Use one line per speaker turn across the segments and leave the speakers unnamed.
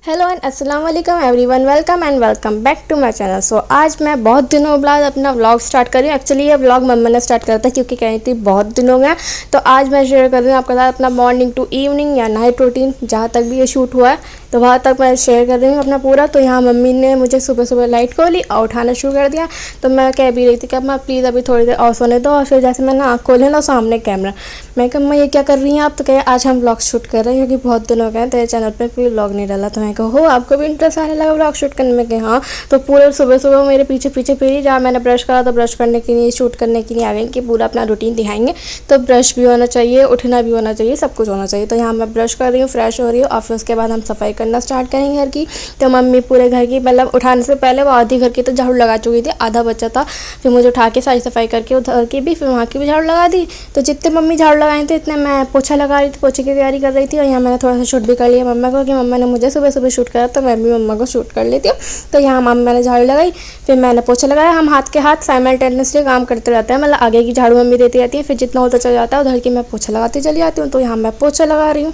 Hello and अस्सलाम वालेकुम everyone, welcome back to my channel. So आज मैं बहुत दिनों बाद अपना व्लॉग स्टार्ट कर रही हूँ। एक्चुअली ये व्लॉग मम्मा ने स्टार्ट करा था क्योंकि कही थी बहुत दिन हो गए, तो आज मैं शेयर कर रही हूँ आपके साथ अपना मॉर्निंग टू इवनिंग या नाइट रूटीन, जहाँ तक भी ये शूट हुआ है तो वहाँ तक मैं शेयर कर रही हूँ अपना पूरा। तो यहाँ मम्मी ने मुझे सुबह सुबह लाइट खोली और उठाना शुरू कर दिया, तो मैं कह भी रही थी कि अब मैं प्लीज़ अभी थोड़ी देर और सोने दो। और फिर जैसे मैंने आँख खोले ना, सामने कैमरा, मैं कहा मैं ये क्या कर रही हैं आप? तो कहे आज हम व्लॉग शूट कर रहे हैं क्योंकि बहुत दिन हो गए तेरे चैनल पर कोई व्लॉग नहीं डाला। तो मैं कहा हो आपको भी इंटरेस्ट आने लगा व्लॉग शूट करने में? कि हाँ। तो पूरे सुबह सुबह मेरे पीछे पीछे फिरी, जहाँ मैंने ब्रश करा तो ब्रश करने के लिए, शूट करने के लिए आ गई कि पूरा अपना रूटीन दिखाएंगे। तो ब्रश भी होना चाहिए, उठना भी होना चाहिए, सब कुछ होना चाहिए। तो यहाँ मैं ब्रश कर रही हूँ, फ्रेश हो रही हूँ और फिर उसके बाद हम सफाई करना स्टार्ट करेंगे घर की। तो मम्मी पूरे घर की, मतलब उठाने से पहले वो आधी घर की तो झाड़ू लगा चुकी थी, आधा बच्चा था। फिर मुझे उठा के सारी सफाई करके उधर की भी, फिर वहाँ की भी झाड़ू लगा दी। तो जितने मम्मी झाड़ू लगाए थे इतने मैं पोछा लगा रही थी, पोछे की तैयारी कर रही थी। और यहाँ मैंने थोड़ा सा शूट भी कर लिया मम्मा को कि मम्मा ने मुझे सुबह सुबह शूट करा तो मैं भी मम्मा को शूट कर लेती हूँ। तो यहाँ मम्मा ने झाड़ू लगाई, फिर मैंने पोछा लगाया। हम हाथ के हाथ साइमल्टेनियसली काम करते रहते हैं, मतलब आगे की झाड़ू मम्मी देती रहती है, फिर जितना होता चल जाता है उधर की मैं पोछा लगाती चली जाती हूँ। तो यहाँ मैं पोछा लगा रही हूँ।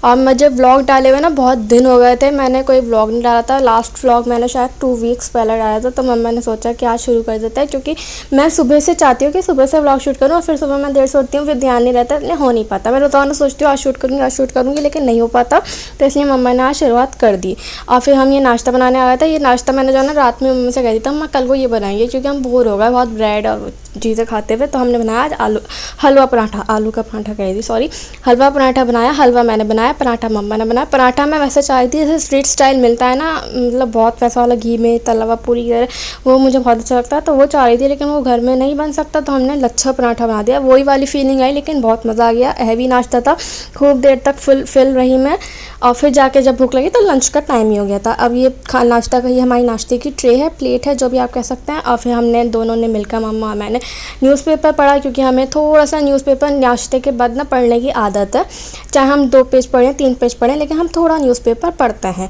और मुझे व्लॉग डाले हुए ना बहुत दिन हो गए थे, मैंने कोई व्लॉग नहीं डाला था। लास्ट व्लॉग मैंने शायद 2 वीक्स पहले डाला था। तो मम्मा ने सोचा कि आज शुरू कर देता है, क्योंकि मैं सुबह से चाहती हूँ कि सुबह से व्लॉग शूट करूँ और फिर सुबह मैं देर से उठती हूँ, फिर ध्यान नहीं रहता, इसलिए हो नहीं पाता। मैं रोज़ाना सोचती हूँ आज शूट करूँगी, लेकिन नहीं हो पाता। तो इसलिए मम्मा ने आज शुरुआत कर दी। और फिर हम ये नाश्ता बनाने आ गए थे। ये नाश्ता मैंने जो है ना रात में मम्मी से कह दी था मैं कल को ये बनाएंगे, क्योंकि हम बोर हो गए बहुत ब्रेड और चीज़ें खाते हुए। तो हमने बनाया आज हलवा पराठा, आलू का पराठा कह दी, सॉरी, हलवा पराठा बनाया। हलवा मैंने बनाया, पराठा मम्मा ने बनाया। पराठा मैं वैसे चाह रही थी जैसे स्ट्रीट स्टाइल मिलता है ना, मतलब बहुत वैसा वाला घी में तला हुआ पूरी तरह, वो मुझे बहुत अच्छा लगता है, तो वो चाह रही थी। लेकिन वो घर में नहीं बन सकता, तो हमने लच्छा पराठा बना दिया। वही वाली फीलिंग आई, लेकिन बहुत मज़ा आ गया। हैवी नाश्ता था, खूब देर तक फिल रही मैं। और फिर जाके जब भूख लगी तो लंच का टाइम ही हो गया था। अब ये नाश्ता का, ये हमारी नाश्ते की ट्रे है, प्लेट है, जो भी आप कह सकते हैं। और फिर हमने दोनों ने मिलकर, मम्मा और मैंने, न्यूज़पेपर पढ़ा, क्योंकि हमें थोड़ा सा न्यूज़पेपर नाश्ते के बाद ना पढ़ने की आदत है। चाहे हम 2 पेज पढ़ें, 3 पेज पढ़ें, लेकिन हम थोड़ा न्यूज़पेपर पढ़ते हैं।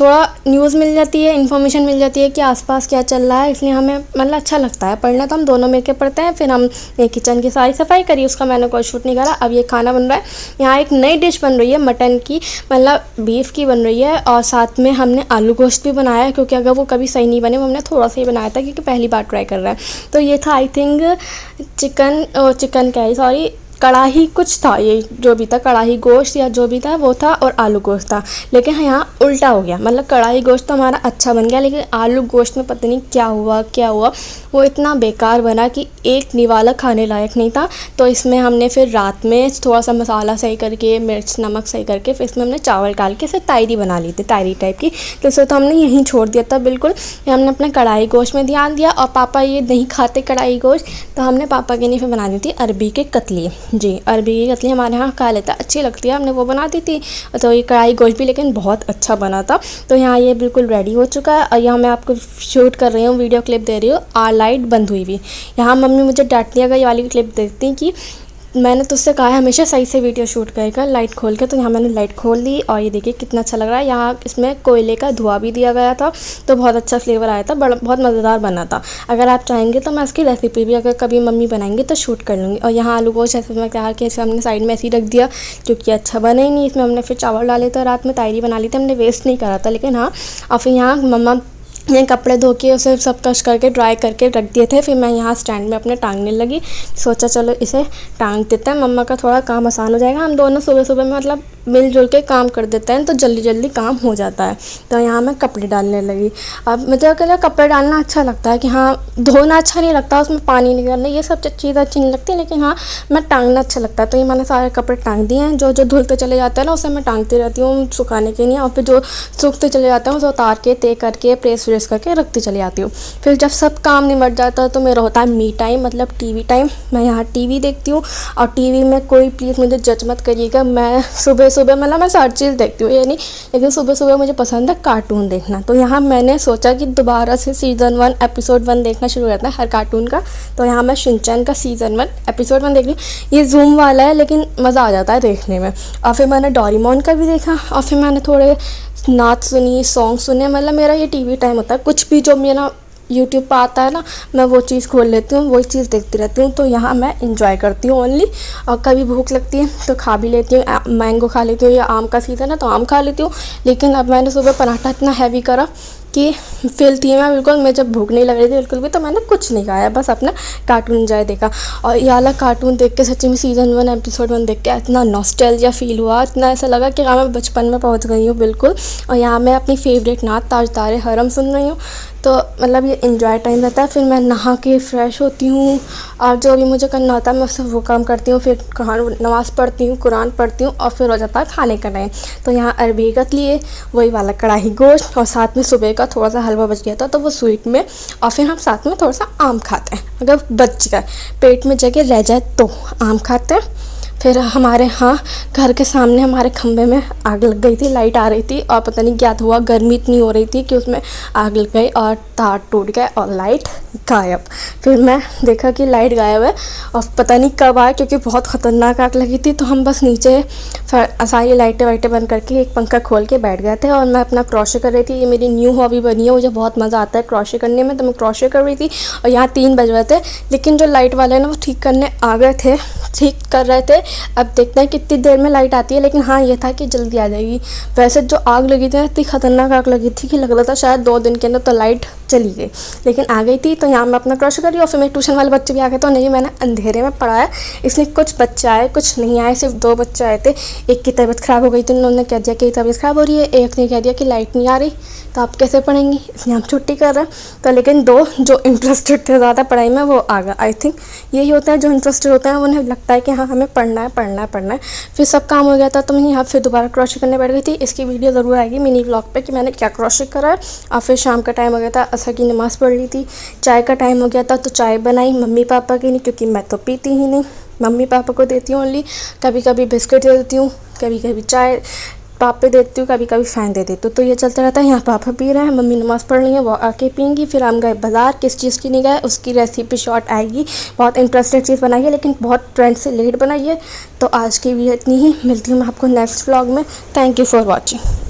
थोड़ा न्यूज़ मिल जाती है, इन्फॉर्मेशन मिल जाती है कि आसपास क्या चल रहा है, इसलिए हमें मतलब अच्छा लगता है पढ़ना। तो हम दोनों मिलकर पढ़ते हैं। फिर हम ये किचन की सारी सफाई करी, उसका मैंने कोई शूट नहीं करा। अब ये खाना बन रहा है। यहाँ एक नई डिश बन रही है मटन की, मतलब बीफ की बन रही है। और साथ में हमने आलू गोश्त भी बनाया है, क्योंकि अगर वो कभी सही नहीं बने, वो हमने थोड़ा सा ही बनाया था क्योंकि पहली बार ट्राई कर रहा है। तो ये था I think chicken carry, sorry, कढ़ाई कुछ था, ये जो भी था कढ़ाई गोश्त या जो भी था वो था, और आलू गोश्त था। लेकिन यहाँ उल्टा हो गया, मतलब कढ़ाई गोश्त तो हमारा अच्छा बन गया, लेकिन आलू गोश्त में पता नहीं क्या हुआ, वो इतना बेकार बना कि एक निवाला खाने लायक नहीं था। तो इसमें हमने फिर रात में थोड़ा सा मसाला सही करके, मिर्च नमक सही करके, फिर इसमें हमने चावल डाल के फिर तायरी बना ली थी, तायरी टाइप की। तो इसे तो हमने यहीं छोड़ दिया था बिल्कुल। हमने अपने कढ़ाई गोश्त में ध्यान दिया, और पापा ये नहीं खाते कढ़ाई गोश्त, तो हमने पापा के लिए फिर बना दी थी अरबी के कतली। जी, अरबी की कतली हमारे यहाँ खा लेता, अच्छी लगती है, हमने वो बना दी थी। तो ये कढ़ाई गोश्त भी लेकिन बहुत अच्छा बना था। तो यहाँ ये बिल्कुल रेडी हो चुका है, और यहाँ मैं आपको शूट कर रही हूँ, वीडियो क्लिप दे रही हूँ, लाइट बंद हुई हुई। यहाँ मम्मी मुझे डांट दिया, ये वाली क्लिप देखती कि मैंने तुझसे कहा है हमेशा सही से वीडियो शूट करेगा लाइट खोल के। तो यहाँ मैंने लाइट खोल दी, और ये देखिए कितना अच्छा लग रहा है। यहाँ इसमें कोयले का धुआं भी दिया गया था, तो बहुत अच्छा फ्लेवर आया था, बहुत मज़ेदार बना था। अगर आप चाहेंगे तो मैं इसकी रेसिपी भी अगर कभी मम्मी बनाएंगे तो शूट कर लूँगी। और यहाँ आलू गोश्त ऐसे मैं कहा कि इसे हमने साइड में ऐसे ही रख दिया, क्योंकि अच्छा बना ही नहीं। इसमें हमने फिर चावल डाले थे, रात में तायरी बना ली थी, हमने वेस्ट नहीं करा था। लेकिन हाँ, और फिर यहाँ मम्मा ये कपड़े धो के उसे सब कश करके ड्राई करके रख दिए थे। फिर मैं यहाँ स्टैंड में अपने टांगने लगी, सोचा चलो इसे टांग देते हैं, मम्मा का थोड़ा काम आसान हो जाएगा। हम दोनों सुबह सुबह में मतलब मिलजुल के काम कर देते हैं, तो जल्दी जल्दी काम हो जाता है। तो यहाँ मैं कपड़े डालने लगी। अब मुझे अकेला कपड़े डालना अच्छा लगता है, कि हाँ धोना अच्छा नहीं लगता, उसमें पानी निकलना, ये सब चीज़ें अच्छी नहीं लगती, लेकिन हाँ मैं टांगना अच्छा लगता है। तो ये मैंने सारे कपड़े टांग दिए हैं, जो धुलते चले जाते हैं ना उसे मैं टांगती रहती हूँ सुखाने के लिए। और फिर जो सूखते चले जाते हैं उसे उतार के तय करके प्रेस करके रखती चली जाती हूँ। फिर जब सब काम निमट जाता है तो मेरा होता है मी टाइम, मतलब टीवी टाइम। मैं यहाँ टीवी देखती हूँ, और टीवी में कोई प्लीज़ मुझे जज मत करिएगा, मैं सुबह मतलब मैं हर चीज़ देखती हूँ ये नहीं, लेकिन सुबह सुबह मुझे पसंद है कार्टून देखना। तो यहाँ मैंने सोचा कि दोबारा से सीज़न 1 एपिसोड 1 देखना शुरू करता है हर कार्टून का। तो यहाँ मैं शिनचैन का सीज़न 1 एपिसोड 1 देख रही हूँ। ये जूम वाला है, लेकिन मज़ा आ जाता है देखने में। और फिर मैंने डोरेमोन का भी देखा, और फिर मैंने थोड़े नाच सुनी, सॉन्ग सुने। मतलब मेरा ये टीवी टाइम होता है, कुछ भी जो मेरा यूट्यूब पर आता है ना, मैं वो चीज़ खोल लेती हूँ, वही चीज़ देखती रहती हूँ। तो यहाँ मैं इंजॉय करती हूँ ओनली। और कभी भूख लगती है तो खा भी लेती हूँ, मैंगो खा लेती हूँ, या आम का सीज़न है तो आम खा लेती हूँ। लेकिन अब मैंने सुबह पराठा इतना हैवी करा कि फिल थी मैं बिल्कुल। मैं जब भूख नहीं लग रही थी बिल्कुल भी, तो मैंने कुछ नहीं खाया, बस अपना कार्टून एंजॉय देखा। और ये वाला कार्टून देख के सच्ची में सीज़न 1 एपिसोड 1 देख के इतना नॉस्टैल्जिया फील हुआ, इतना ऐसा लगा कि हाँ मैं बचपन में पहुंच गई हूँ बिल्कुल। और यहाँ मैं अपनी फेवरेट नात ताज तारे हरम सुन रही हूँ। तो मतलब ये इन्जॉय टाइम रहता है। फिर मैं नहा के फ्रेश होती हूँ और जो भी मुझे करना होता है मैं उससे वो काम करती हूँ। फिर नमाज़ पढ़ती हूँ, कुरान पढ़ती हूँ, और फिर हो जाता है खाने का टाइम। तो यहाँ अरबी कत लिए वही वाला कढ़ाई गोश्त, और साथ में सुबह का थोड़ा सा हलवा बच गया था तो वो स्वीट में, और फिर हम साथ में थोड़ा सा आम खाते हैं। अगर बच जाए, पेट में जगह रह जाए तो आम खाते हैं। फिर हमारे यहाँ घर के सामने हमारे खंभे में आग लग गई थी, लाइट आ रही थी और पता नहीं क्या हुआ, गर्मी इतनी हो रही थी कि उसमें आग लग गई और तार टूट गया और लाइट गायब। फिर मैं देखा कि लाइट गायब है और पता नहीं कब आया, क्योंकि बहुत ख़तरनाक आग लगी थी। तो हम बस नीचे सारी लाइटें वाइटें बंद करके एक पंखा खोल के बैठ गए थे और मैं अपना क्रोशे कर रही थी। ये मेरी न्यू हॉबी बनी है, मुझे बहुत मज़ा आता है क्रोशे करने में, तो मैं क्रोशे कर रही थी। और यहाँ 3 बज रहे थे, लेकिन जो लाइट वाले ना वो ठीक करने आ गए थे, ठीक कर रहे थे। अब देखते हैं कितनी देर में लाइट आती है, लेकिन हाँ ये था कि जल्दी आ जाएगी। वैसे जो आग लगी थी इतनी ख़तरनाक आग लगी थी कि लग रहा था शायद 2 दिन के अंदर तो लाइट चली गई, लेकिन आ गई थी। तो यहाँ मैं अपना क्रोशे कर रही, और फिर मेरे ट्यूशन वाले बच्चे भी आ गए। तो नहीं, मैंने अंधेरे में पढ़ाया, इसलिए कुछ बच्चे आए कुछ नहीं आए, सिर्फ 2 बच्चे आए थे। एक की तबीयत ख़राब हो गई तो उन्होंने कह दिया कि तबीयत ख़राब हो रही है, एक ने कह दिया कि लाइट नहीं आ रही तो आप कैसे पढ़ेंगी, इसलिए हम छुट्टी कर रहे हैं। तो लेकिन 2 जो इंटरेस्टेड थे ज़्यादा पढ़ाई में वो आ गए। आई थिंक यही होता है, जो इंटरेस्टेड होते हैं उन्हें लगता है कि हाँ हमें पढ़ना है पढ़ना है पढ़ना है। फिर सब काम हो गया था तो मैं यहाँ फिर दोबारा क्रोशे करने बैठ गई थी। इसकी वीडियो ज़रूर आएगी मिनी व्लॉग पे कि मैंने क्या क्रोशे करा है। और फिर शाम का टाइम हो गया था, असर की नमाज़ पढ़ ली थी, चाय का टाइम हो गया था तो चाय बनाई मम्मी पापा की नहीं, क्योंकि मैं तो पीती ही नहीं, मम्मी पापा को देती हूँ ओनली। कभी कभी बिस्किट दे देती हूँ, कभी कभी चाय पापा देती हूँ, कभी कभी फ़ैन दे देती हूँ। तो ये चलता रहता है। यहाँ पापा पी रहे हैं, मम्मी नमाज़ पढ़ रही है, वो आके पियेंगी। फिर हम गए बाज़ार, किस चीज़ की नहीं गए उसकी रेसिपी शॉर्ट आएगी। बहुत इंटरेस्टिंग चीज़ बनाई है, लेकिन बहुत ट्रेंड से लेट बनाई है। तो आज की वीडियो इतनी ही, मिलती हूँ मैं आपको नेक्स्ट व्लॉग में। Thank you for watching.